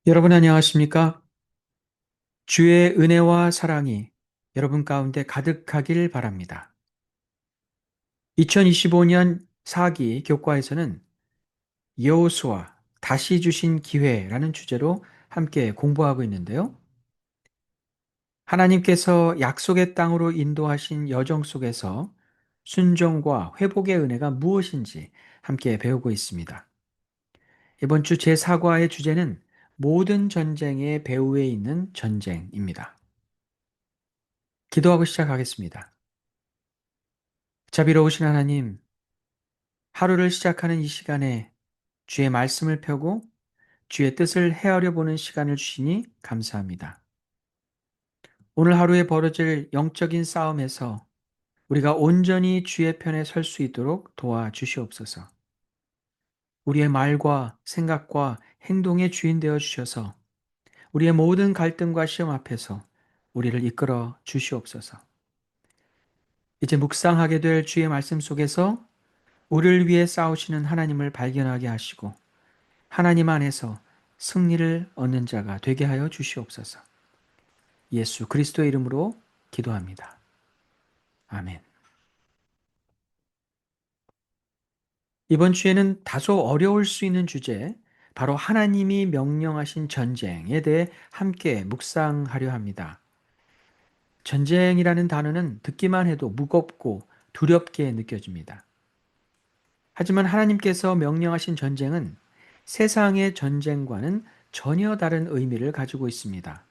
여러분 안녕하십니까? 주의 은혜와 사랑이 여러분 가운데 가득하길 바랍니다. 2025년 사기 교과에서는 여호수아 다시 주신 기회라는 주제로 함께 공부하고 있는데요. 하나님께서 약속의 땅으로 인도하신 여정 속에서 순종과 회복의 은혜가 무엇인지 함께 배우고 있습니다. 이번 주 제4과의 주제는 모든 전쟁의 배후에 있는 전쟁입니다. 기도하고 시작하겠습니다. 자비로우신 하나님, 하루를 시작하는 이 시간에 주의 말씀을 펴고 주의 뜻을 헤아려 보는 시간을 주시니 감사합니다. 오늘 하루에 벌어질 영적인 싸움에서 우리가 온전히 주의 편에 설 수 있도록 도와주시옵소서. 우리의 말과 생각과 행동의 주인 되어 주셔서 우리의 모든 갈등과 시험 앞에서 우리를 이끌어 주시옵소서. 이제 묵상하게 될 주의 말씀 속에서 우리를 위해 싸우시는 하나님을 발견하게 하시고 하나님 안에서 승리를 얻는 자가 되게 하여 주시옵소서. 예수 그리스도의 이름으로 기도합니다. 아멘. 이번 주에는 다소 어려울 수 있는 주제, 바로 하나님이 명령하신 전쟁에 대해 함께 묵상하려 합니다. 전쟁이라는 단어는 듣기만 해도 무겁고 두렵게 느껴집니다. 하지만 하나님께서 명령하신 전쟁은 세상의 전쟁과는 전혀 다른 의미를 가지고 있습니다.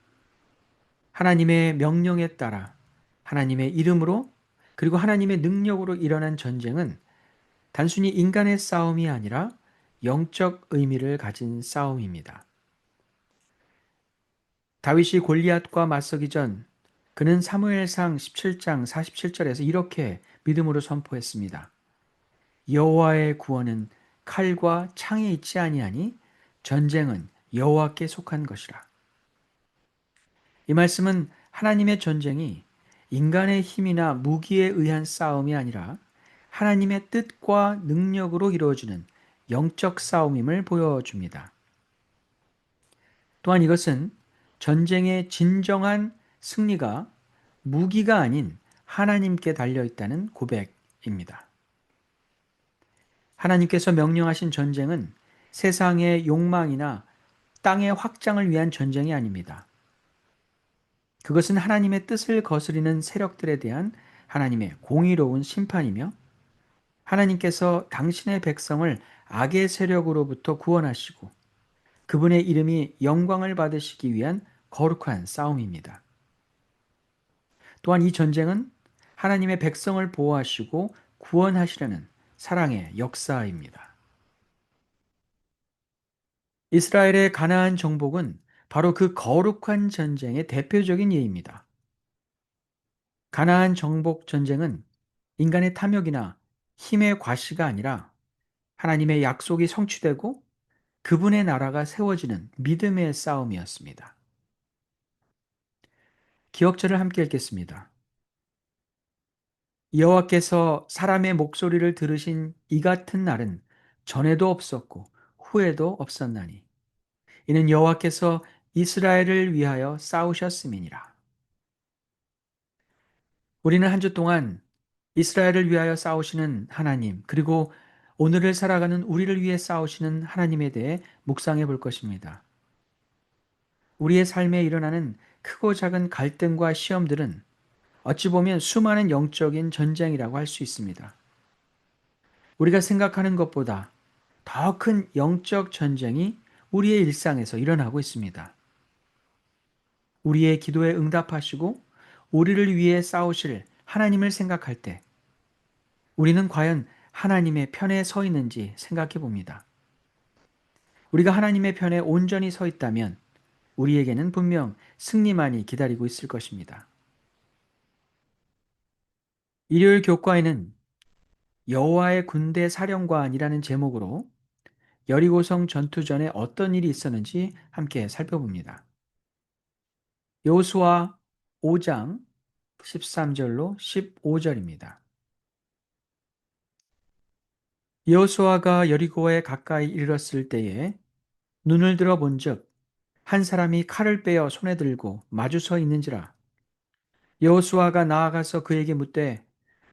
하나님의 명령에 따라 하나님의 이름으로 그리고 하나님의 능력으로 일어난 전쟁은 단순히 인간의 싸움이 아니라 영적 의미를 가진 싸움입니다. 다윗이 골리앗과 맞서기 전 그는 사무엘상 17장 47절에서 이렇게 믿음으로 선포했습니다. 여호와의 구원은 칼과 창에 있지 아니하니 전쟁은 여호와께 속한 것이라. 이 말씀은 하나님의 전쟁이 인간의 힘이나 무기에 의한 싸움이 아니라 하나님의 뜻과 능력으로 이루어지는 영적 싸움임을 보여줍니다. 또한 이것은 전쟁의 진정한 승리가 무기가 아닌 하나님께 달려 있다는 고백입니다. 하나님께서 명령하신 전쟁은 세상의 욕망이나 땅의 확장을 위한 전쟁이 아닙니다. 그것은 하나님의 뜻을 거스리는 세력들에 대한 하나님의 공의로운 심판이며 하나님께서 당신의 백성을 악의 세력으로부터 구원하시고 그분의 이름이 영광을 받으시기 위한 거룩한 싸움입니다. 또한 이 전쟁은 하나님의 백성을 보호하시고 구원하시려는 사랑의 역사입니다. 이스라엘의 가나안 정복은 바로 그 거룩한 전쟁의 대표적인 예입니다. 가나안 정복 전쟁은 인간의 탐욕이나 힘의 과시가 아니라 하나님의 약속이 성취되고 그분의 나라가 세워지는 믿음의 싸움이었습니다. 기억절을 함께 읽겠습니다. 여호와께서 사람의 목소리를 들으신 이 같은 날은 전에도 없었고 후에도 없었나니 이는 여호와께서 이스라엘을 위하여 싸우셨음이니라. 우리는 한 주 동안 이스라엘을 위하여 싸우시는 하나님, 그리고 오늘을 살아가는 우리를 위해 싸우시는 하나님에 대해 묵상해 볼 것입니다. 우리의 삶에 일어나는 크고 작은 갈등과 시험들은 어찌 보면 수많은 영적인 전쟁이라고 할 수 있습니다. 우리가 생각하는 것보다 더 큰 영적 전쟁이 우리의 일상에서 일어나고 있습니다. 우리의 기도에 응답하시고 우리를 위해 싸우실 하나님을 생각할 때 우리는 과연 하나님의 편에 서 있는지 생각해 봅니다. 우리가 하나님의 편에 온전히 서 있다면 우리에게는 분명 승리만이 기다리고 있을 것입니다. 일요일 교과에는 여호와의 군대 사령관이라는 제목으로 여리고성 전투 전에 어떤 일이 있었는지 함께 살펴봅니다. 여호수아 5장 13절로 15절입니다. 여호수아가 여리고에 가까이 이르렀을 때에 눈을 들어 본즉 한 사람이 칼을 빼어 손에 들고 마주 서 있는지라. 여호수아가 나아가서 그에게 묻되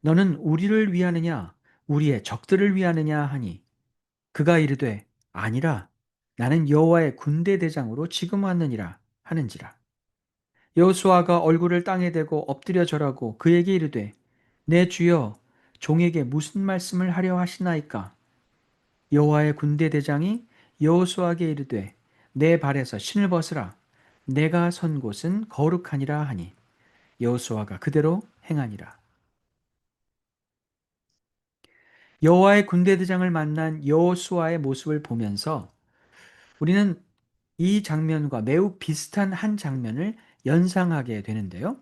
너는 우리를 위하느냐 우리의 적들을 위하느냐 하니 그가 이르되 아니라 나는 여호와의 군대 대장으로 지금 왔느니라 하는지라. 여호수아가 얼굴을 땅에 대고 엎드려 절하고 그에게 이르되 내 주여 종에게 무슨 말씀을 하려 하시나이까. 여호와의 군대 대장이 여호수아에게 이르되 내 발에서 신을 벗으라 내가 선 곳은 거룩하니라 하니 여호수아가 그대로 행하니라. 여호와의 군대 대장을 만난 여호수아의 모습을 보면서 우리는 이 장면과 매우 비슷한 한 장면을 연상하게 되는데요.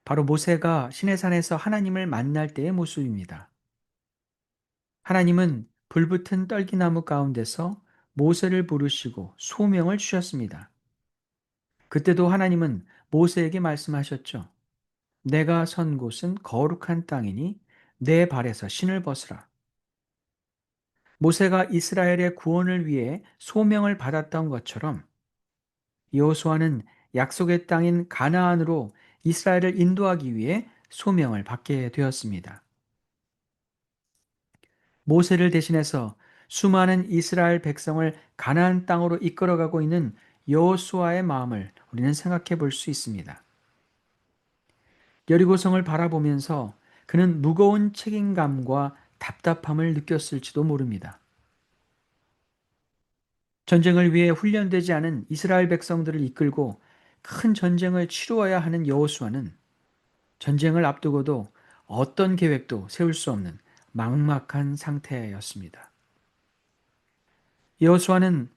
바로 모세가 시내산에서 하나님을 만날 때의 모습입니다. 하나님은 불붙은 떨기나무 가운데서 모세를 부르시고 소명을 주셨습니다. 그때도 하나님은 모세에게 말씀하셨죠. 내가 선 곳은 거룩한 땅이니 내 발에서 신을 벗으라. 모세가 이스라엘의 구원을 위해 소명을 받았던 것처럼 여호수아는 약속의 땅인 가나안으로 이스라엘을 인도하기 위해 소명을 받게 되었습니다. 모세를 대신해서 수많은 이스라엘 백성을 가나안 땅으로 이끌어가고 있는 여호수아의 마음을 우리는 생각해 볼 수 있습니다. 여리고성을 바라보면서 그는 무거운 책임감과 답답함을 느꼈을지도 모릅니다. 전쟁을 위해 훈련되지 않은 이스라엘 백성들을 이끌고 큰 전쟁을 치루어야 하는 여호수아는 전쟁을 앞두고도 어떤 계획도 세울 수 없는 막막한 상태였습니다. 여호수아는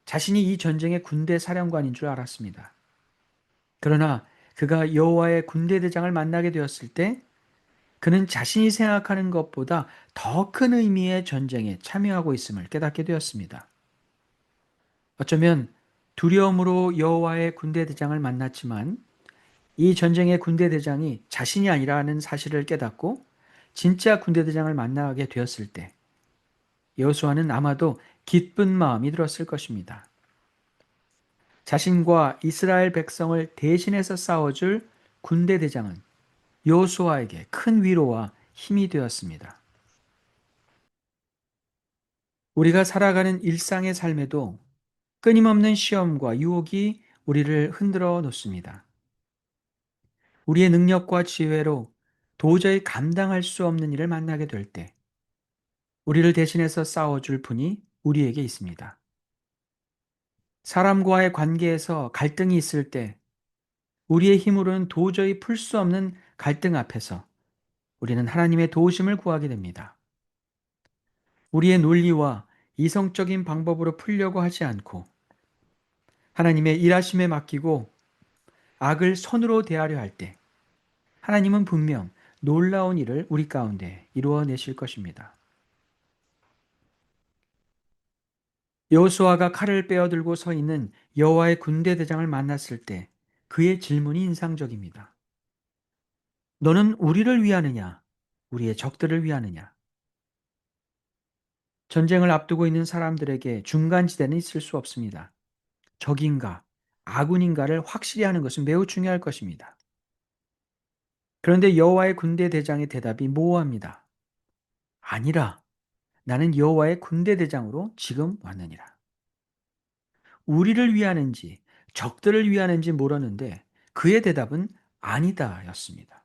자신이 이 전쟁의 군대 사령관인 줄 알았습니다. 그러나 그가 여호와의 군대 대장을 만나게 되었을 때 그는 자신이 생각하는 것보다 더 큰 의미의 전쟁에 참여하고 있음을 깨닫게 되었습니다. 어쩌면 두려움으로 여호와의 군대 대장을 만났지만 이 전쟁의 군대 대장이 자신이 아니라는 사실을 깨닫고 진짜 군대 대장을 만나게 되었을 때 여호수아는 아마도 기쁜 마음이 들었을 것입니다. 자신과 이스라엘 백성을 대신해서 싸워줄 군대 대장은 여호수아에게 큰 위로와 힘이 되었습니다. 우리가 살아가는 일상의 삶에도 끊임없는 시험과 유혹이 우리를 흔들어 놓습니다. 우리의 능력과 지혜로 도저히 감당할 수 없는 일을 만나게 될 때, 우리를 대신해서 싸워줄 분이 우리에게 있습니다. 사람과의 관계에서 갈등이 있을 때, 우리의 힘으로는 도저히 풀 수 없는 갈등 앞에서 우리는 하나님의 도우심을 구하게 됩니다. 우리의 논리와 이성적인 방법으로 풀려고 하지 않고 하나님의 일하심에 맡기고 악을 선으로 대하려 할 때 하나님은 분명 놀라운 일을 우리 가운데 이루어내실 것입니다. 여호수아가 칼을 빼어들고 서 있는 여호와의 군대 대장을 만났을 때 그의 질문이 인상적입니다. 너는 우리를 위하느냐? 우리의 적들을 위하느냐? 전쟁을 앞두고 있는 사람들에게 중간지대는 있을 수 없습니다. 적인가, 아군인가를 확실히 하는 것은 매우 중요할 것입니다. 그런데 여호와의 군대 대장의 대답이 모호합니다. 아니라 나는 여호와의 군대 대장으로 지금 왔느니라. 우리를 위하는지 적들을 위하는지 물었는데 그의 대답은 아니다였습니다.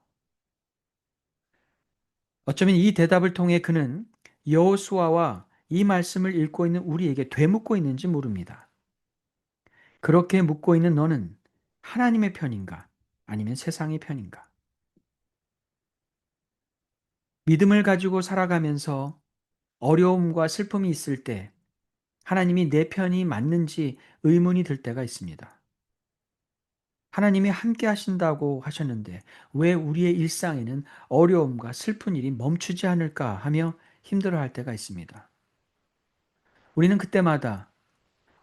어쩌면 이 대답을 통해 그는 여호수아와 이 말씀을 읽고 있는 우리에게 되묻고 있는지 모릅니다. 그렇게 묻고 있는 너는 하나님의 편인가 아니면 세상의 편인가? 믿음을 가지고 살아가면서 어려움과 슬픔이 있을 때 하나님이 내 편이 맞는지 의문이 들 때가 있습니다. 하나님이 함께 하신다고 하셨는데 왜 우리의 일상에는 어려움과 슬픈 일이 멈추지 않을까 하며 힘들어할 때가 있습니다. 우리는 그때마다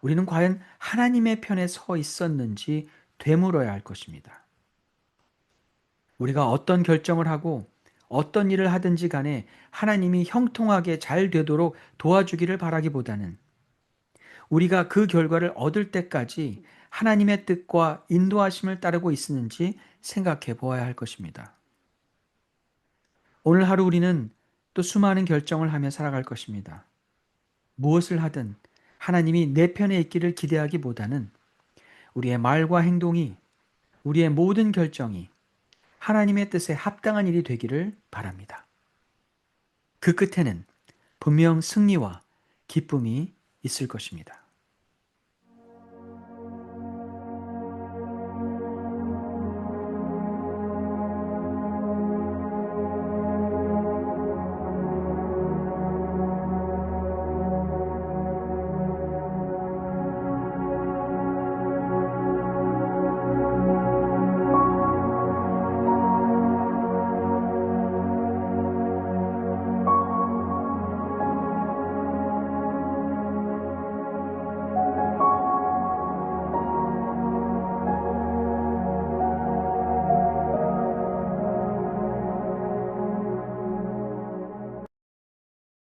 우리는 과연 하나님의 편에 서 있었는지 되물어야 할 것입니다. 우리가 어떤 결정을 하고 어떤 일을 하든지 간에 하나님이 형통하게 잘 되도록 도와주기를 바라기보다는 우리가 그 결과를 얻을 때까지 하나님의 뜻과 인도하심을 따르고 있었는지 생각해 보아야 할 것입니다. 오늘 하루 우리는 또 수많은 결정을 하며 살아갈 것입니다. 무엇을 하든 하나님이 내 편에 있기를 기대하기보다는 우리의 말과 행동이, 우리의 모든 결정이 하나님의 뜻에 합당한 일이 되기를 바랍니다. 그 끝에는 분명 승리와 기쁨이 있을 것입니다.